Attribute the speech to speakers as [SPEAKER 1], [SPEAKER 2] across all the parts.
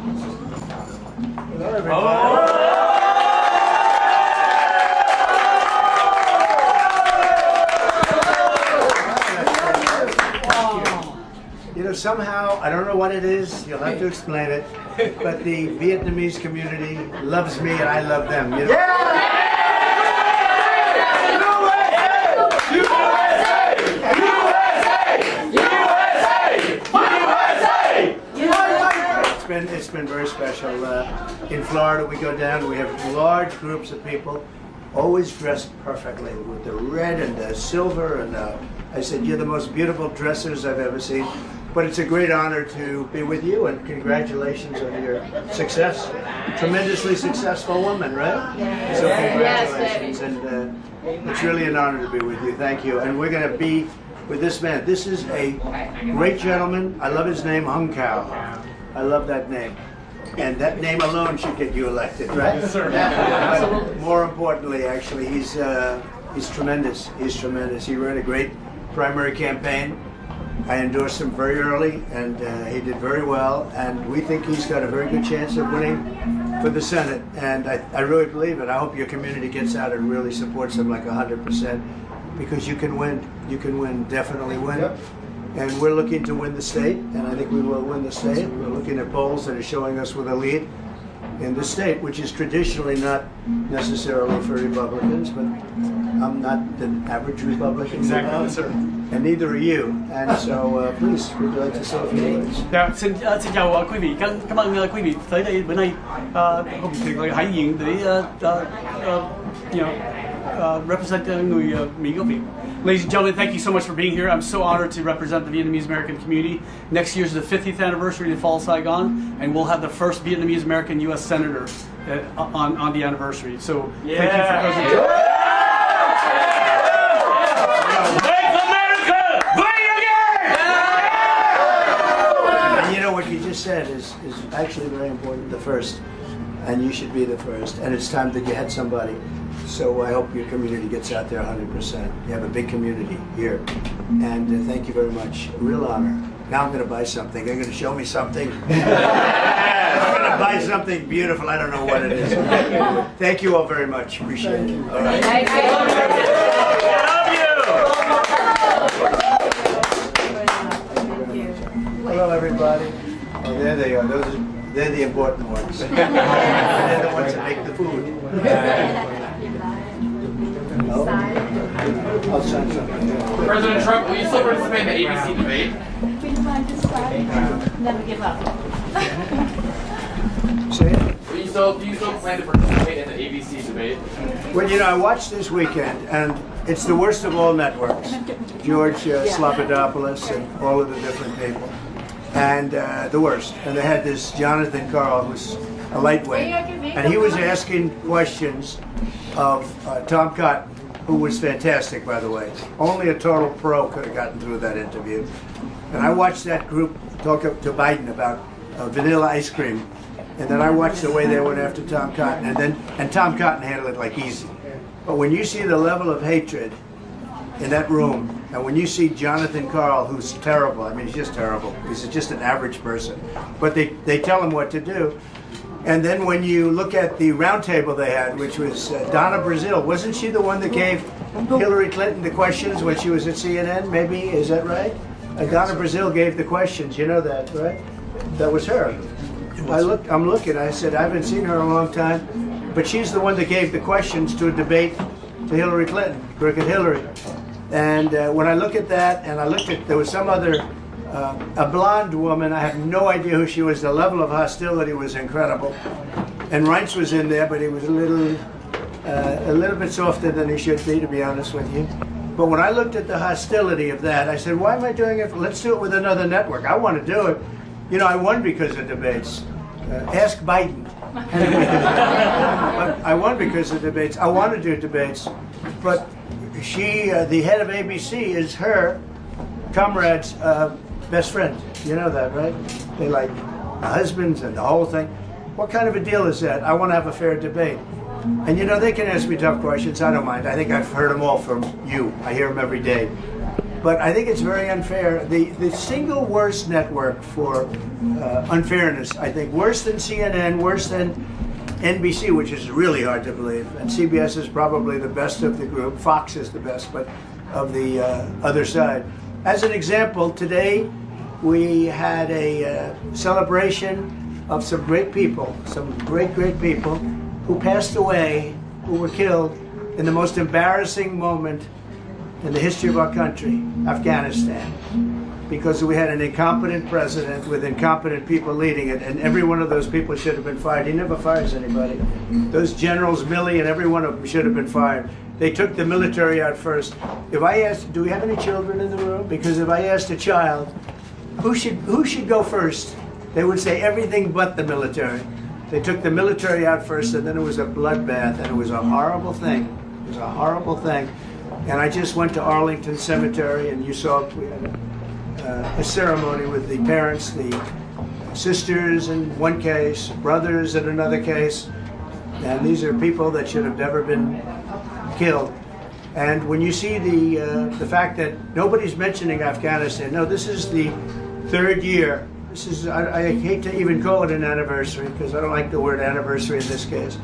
[SPEAKER 1] Hello, everybody. You know, somehow, I don't know what it is, you'll have to explain it, but the Vietnamese community loves me and I love them. You know? It's been very special. In Florida, we go down, we have large groups of people, always dressed perfectly with the red and the silver. And I said, you're the most beautiful dressers I've ever seen. But it's a great honor to be with you, and congratulations on your success. Tremendously successful woman, right?
[SPEAKER 2] Yes.
[SPEAKER 1] So congratulations, and it's really an honor to be with you. Thank you. And we're going to be with this man. This is a great gentleman. I love his name, HungCao. I love that name. And that name alone should get you elected, right?
[SPEAKER 3] Yes, sir.
[SPEAKER 1] But more importantly, actually, he's tremendous. He's tremendous. He ran a great primary campaign. I endorsed him very early, and he did very well. And we think he's got a very good chance of winning for the Senate. And I really believe it. I hope your community gets out and really supports him like 100%, because you can win. You can win, definitely win. Yep. And we're looking to win the state, and I think we will win the state. We're looking at polls that are showing us with a lead in the state, which is traditionally not necessarily for Republicans, but I'm not the average Republican.
[SPEAKER 3] Exactly, sir.
[SPEAKER 1] And neither are you. And so, please, would you like to say a few words?
[SPEAKER 3] Dạ, xin chào quý vị. Cảm ơn quý vị tới đây bữa nay. Không tuyệt vời hãnh diện để represent người Mỹ gốc Việt. Ladies and gentlemen, thank you so much for being here. I'm so honored to represent the Vietnamese American community. Next year is the 50th anniversary of Fall Saigon, and we'll have the first Vietnamese American U.S. Senator on the anniversary. So thank you for presenting.
[SPEAKER 1] And you know what you just said is actually very important, the first. And you should be the first. And it's time that you had somebody. So I hope your community gets out there 100%. You have a big community here. And thank you very much. Real honor. Now I'm going to buy something. They're going to show me something. I'm going to buy something beautiful. I don't know what it is. Thank you all very much. Appreciate it. All right.
[SPEAKER 2] Thank you.
[SPEAKER 1] Hello, everybody. Oh, there they are. They're the important ones. They're the ones that make the food. I'll sign something.
[SPEAKER 4] President Trump, will you still participate in the ABC debate?
[SPEAKER 2] Never give up.
[SPEAKER 1] Say it.
[SPEAKER 4] Do you still plan to participate in the ABC debate?
[SPEAKER 1] Well, you know, I watched this weekend, and it's the worst of all networks. George Slopadopoulous and all of the different people. And the worst. And they had this Jonathan Karl, who's a lightweight, and he was asking questions of Tom Cotton, who was fantastic, by the way. Only a total pro could have gotten through that interview. And I watched that group talk up to Biden about vanilla ice cream, and then I watched the way they went after Tom Cotton, and Tom Cotton handled it like easy. But when you see the level of hatred in that room, and when you see Jonathan Karl, who's terrible, I mean, he's just terrible. He's just an average person. But they tell him what to do. And then when you look at the roundtable they had, which was Donna Brazile, wasn't she the one that gave Hillary Clinton the questions when she was at CNN? Maybe, is that right? Donna Brazile gave the questions, you know that, right? That was her. I'm looking, I said, I haven't seen her in a long time, but she's the one that gave the questions to a debate to Hillary Clinton, Crooked Hillary. And when I look at that, and I looked at, there was some other, a blonde woman, I have no idea who she was. The level of hostility was incredible. And Reince was in there, but he was a little bit softer than he should be, to be honest with you. But when I looked at the hostility of that, I said, why am I doing it? Let's do it with another network. I want to do it. You know, I won because of debates. Ask Biden. But I won because of debates. I want to do debates. But she, the head of ABC, is her comrade's best friend. You know that, right? They like husbands and the whole thing. What kind of a deal is that? I want to have a fair debate. And you know, they can ask me tough questions. I don't mind. I think I've heard them all from you. I hear them every day. But I think it's very unfair. The single worst network for unfairness, I think, worse than CNN, worse than NBC, which is really hard to believe, and CBS is probably the best of the group. Fox is the best, but of the other side. As an example, today we had a celebration of some great people, some great people who passed away, who were killed in the most embarrassing moment in the history of our country, Afghanistan, because we had an incompetent president with incompetent people leading it, and every one of those people should have been fired. He never fires anybody. Those generals, Milley, and every one of them should have been fired. They took the military out first. If I asked, do we have any children in the room? Because if I asked a child, who should go first? They would say everything but the military. They took the military out first, and then it was a bloodbath, and it was a horrible thing. It was a horrible thing. And I just went to Arlington Cemetery, and you saw we had a ceremony with the parents, the sisters in one case, brothers in another case, and these are people that should have never been killed. And when you see the fact that nobody's mentioning Afghanistan, no, this is the third year. This is, I hate to even call it an anniversary because I don't like the word anniversary in this case,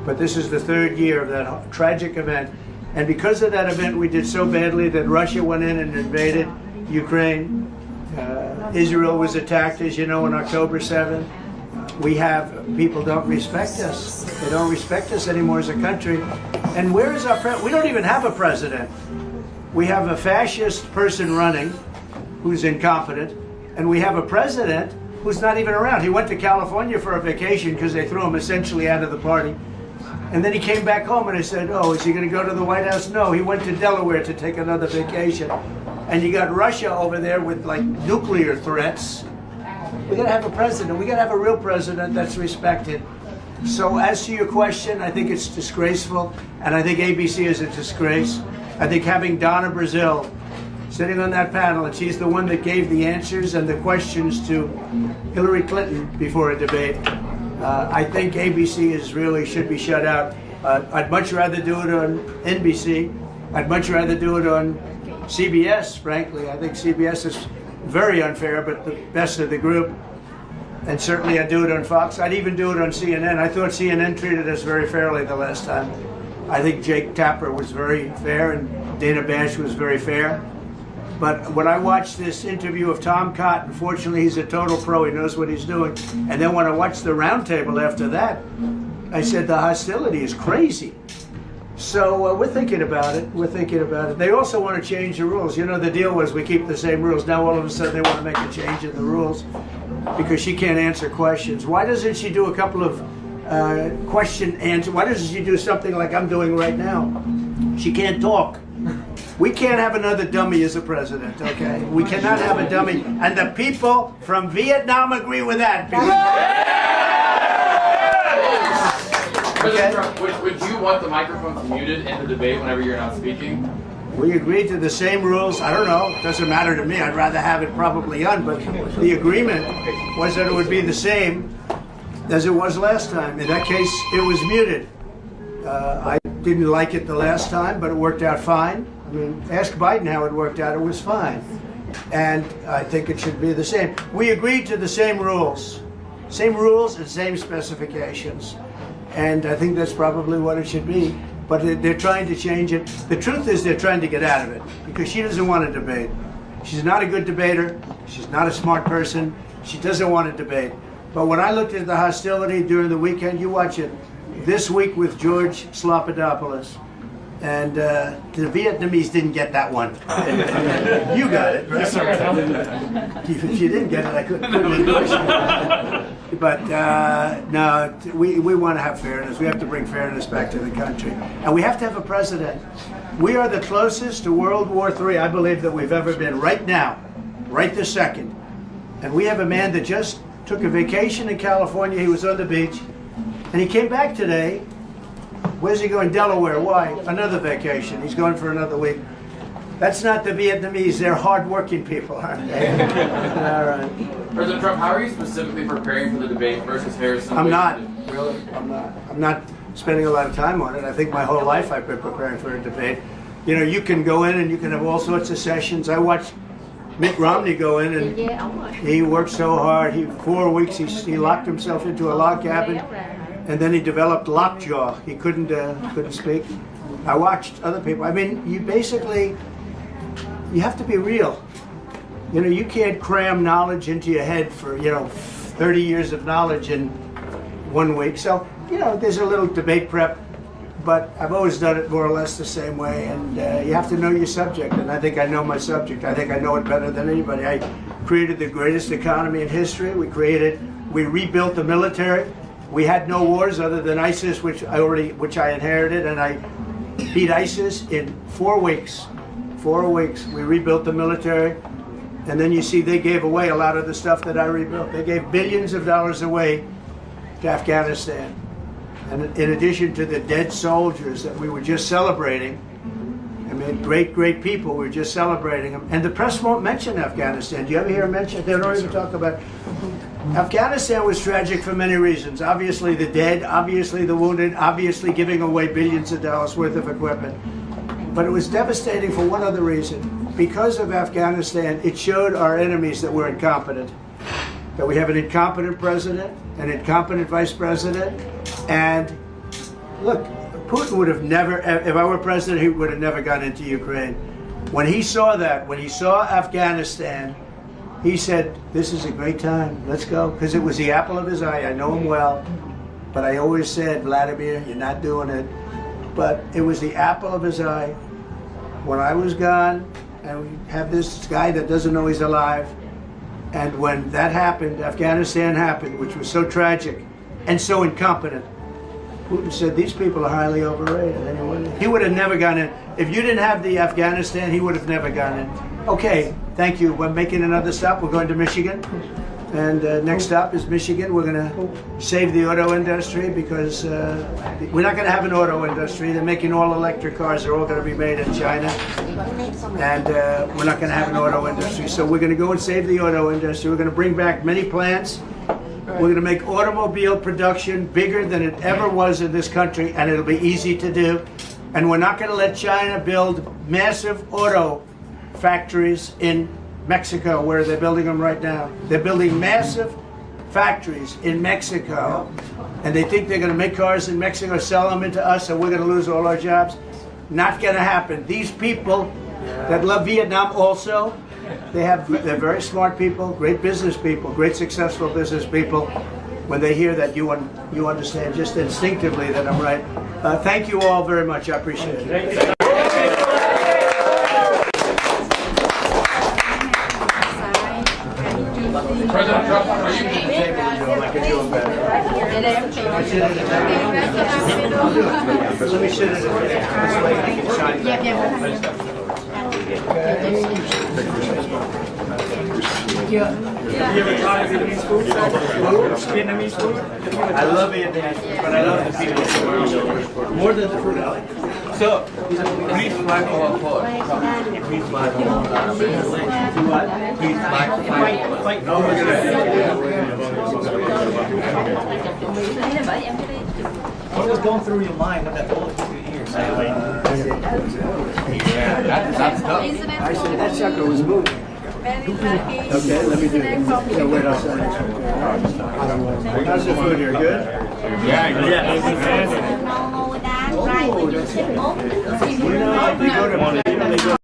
[SPEAKER 1] but this is the third year of that tragic event. And because of that event, we did so badly that Russia went in and invaded Ukraine. Israel was attacked, as you know, on October 7th. We have, people don't respect us. They don't respect us anymore as a country. And where is our president? We don't even have a president. We have a fascist person running who's incompetent, and we have a president who's not even around. He went to California for a vacation because they threw him essentially out of the party. And then he came back home and I said, oh, is he going to go to the White House? No, he went to Delaware to take another vacation. And you got Russia over there with like nuclear threats. We got to have a president. We got to have a real president that's respected. So as to your question, I think it's disgraceful, and I think ABC is a disgrace. I think having Donna Brazile sitting on that panel, and she's the one that gave the answers and the questions to Hillary Clinton before a debate. I think ABC is really should be shut out. I'd much rather do it on NBC. I'd much rather do it on CBS, frankly. I think CBS is very unfair, but the best of the group. And certainly I'd do it on Fox. I'd even do it on CNN. I thought CNN treated us very fairly the last time. I think Jake Tapper was very fair and Dana Bash was very fair. But when I watched this interview of Tom Cotton, fortunately he's a total pro, he knows what he's doing. And then when I watched the roundtable after that, I said the hostility is crazy. So we're thinking about it. We're thinking about it. They also want to change the rules. You know, the deal was we keep the same rules. Now all of a sudden they want to make a change in the rules because she can't answer questions. Why doesn't she do a couple of question answer? Why doesn't she do something like I'm doing right now? She can't talk. We can't have another dummy as a president, okay? We cannot have a dummy. And the people from Vietnam agree with that.
[SPEAKER 4] Okay. Would you want the microphones muted in the debate whenever you're not speaking?
[SPEAKER 1] We agreed to the same rules. I don't know. It doesn't matter to me. I'd rather have it probably on. But the agreement was that it would be the same as it was last time. In that case, it was muted. I didn't like it the last time, but it worked out fine. I mean, ask Biden how it worked out. It was fine. And I think it should be the same. We agreed to the same rules. Same rules and same specifications. And I think that's probably what it should be. But they're trying to change it. The truth is they're trying to get out of it because she doesn't want to debate. She's not a good debater. She's not a smart person. She doesn't want to debate. But when I looked at the hostility during the weekend, you watch it this week with George Slopadopoulos. And the Vietnamese didn't get that one. You got it, right? Yes, sir. If you didn't get it, I couldn't endorse you. But no, we want to have fairness. We have to bring fairness back to the country. And we have to have a president. We are the closest to World War III, I believe, that we've ever been right now, right this second. And we have a man that just took a vacation in California. He was on the beach. And he came back today. Where's he going? Delaware. Why? Another vacation. He's going for another week. That's not the Vietnamese. They're hard-working people, aren't they? All right.
[SPEAKER 4] President Trump, how are you specifically preparing for the debate versus Harrison?
[SPEAKER 1] I'm not. Really, I'm not. I'm not spending a lot of time on it. I think my whole life I've been preparing for a debate. You know, you can go in and you can have all sorts of sessions. I watched Mitt Romney go in and he worked so hard. 4 weeks he locked himself into a log cabin, and then he developed lockjaw. He couldn't speak. I watched other people. I mean, you have to be real. You know, you can't cram knowledge into your head for 30 years of knowledge in 1 week. So there's a little debate prep. But I've always done it more or less the same way, and you have to know your subject, and I think I know my subject. I think I know it better than anybody. I created the greatest economy in history. We rebuilt the military. We had no wars other than ISIS, which I inherited, and I beat ISIS in 4 weeks. 4 weeks. We rebuilt the military, and then you see they gave away a lot of the stuff that I rebuilt. They gave billions of dollars away to Afghanistan. And in addition to the dead soldiers that we were just celebrating, I mean, great people, we were just celebrating them. And the press won't mention Afghanistan. Do you ever hear them mention it? They don't even talk about it. Afghanistan was tragic for many reasons. Obviously the dead, obviously the wounded, obviously giving away billions of dollars worth of equipment. But it was devastating for one other reason. Because of Afghanistan, it showed our enemies that we're incompetent. That we have an incompetent president, an incompetent vice president, and look, Putin would have never, if I were president, he would have never gone into Ukraine. When he saw that, when he saw Afghanistan, he said, this is a great time, let's go. Because it was the apple of his eye. I know him well, but I always said, Vladimir, you're not doing it. But it was the apple of his eye. When I was gone, and we have this guy that doesn't know he's alive, and when that happened, Afghanistan happened, which was so tragic and so incompetent, Putin said, these people are highly overrated. He would have never gone in. If you didn't have the Afghanistan, he would have never gone in. Okay, thank you. We're making another stop. We're going to Michigan. And next stop is Michigan. We're going to save the auto industry because we're not going to have an auto industry. They're making all electric cars. They're all going to be made in China. And we're not going to have an auto industry. So we're going to go and save the auto industry. We're going to bring back many plants. We're going to make automobile production bigger than it ever was in this country, and it'll be easy to do. And we're not going to let China build massive auto factories in Mexico, where they're building them right now. They're building massive factories in Mexico, and they think they're going to make cars in Mexico, sell them into us, and we're going to lose all our jobs. Not going to happen. These people that love Vietnam also, they're very smart people, great business people, great successful business people. When they hear that, you understand just instinctively that I'm right. Thank you all very much. I appreciate it.
[SPEAKER 4] President Trump, are you
[SPEAKER 1] I can do it better. Let me sit at the table. This way I can shine back.
[SPEAKER 3] You ever tried Vietnamese food? Vietnamese food?
[SPEAKER 1] I love Vietnamese food, but I love the people. More than the food I like.
[SPEAKER 4] So, please fly for applause.
[SPEAKER 1] Please fly for what? Please fly.
[SPEAKER 3] Fight.
[SPEAKER 1] No, we're
[SPEAKER 2] What was going through your mind when that bullet took your ear?
[SPEAKER 4] That's tough.
[SPEAKER 1] I said that sucker was moving. Okay, let me do it. No, wait, I'll send it. How's the food here? Good?
[SPEAKER 4] Yeah.
[SPEAKER 1] Oh, that's it. You know, they go to